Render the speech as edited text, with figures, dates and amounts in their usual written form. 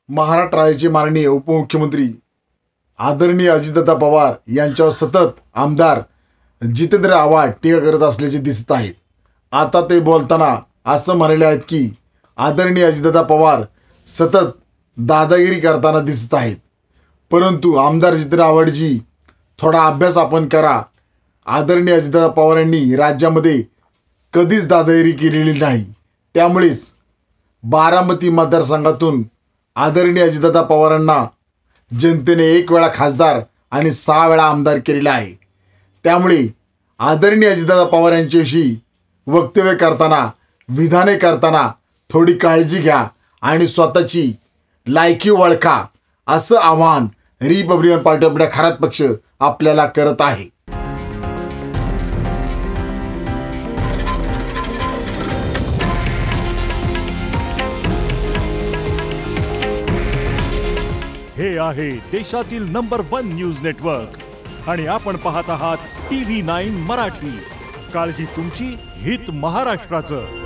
महाराष्ट्र राज्याचे माननीय उपमुख्यमंत्री आदरणीय अजितदादा पवार यांच्यावर सतत आमदार जितेंद्र आव्हाड टीका करत असल्याचे दिसत आहेत। आता ते बोलताना असं म्हणाले आहेत की आदरणीय अजितदादा पवार सतत दादागिरी करताना दिसत आहेत, परंतु आमदार जितेंद्र आव्हाडजी थोडा अभ्यास आपण करा। आदरणीय अजितदादा पवारांनी राज्यामध्ये कधीच दादागिरी केलेली नाही, त्यामुळेच बारामती मतदारसंघातून आदरणीय अजितदादा पवारांना जनतेने 1 वेळा खासदार आणि 6 वेळा आमदार केलेला आहे। त्यामुळे आदरणीय अजितदादा पवार यांच्याविषयी वक्तव्य करताना, विधाने करताना थोडी काळजी घ्या आणि स्वतःची लायकी ओळखा, असं आवाहन Republican party of India Kharat पक्ष आपल्याला करत आहे। हे आहे देशातील नंबर 1 न्यूज नेटवर्क आणि आपण पाहत आहात TV9 मराठी। काळजी तुमची, हित महाराष्ट्राचं।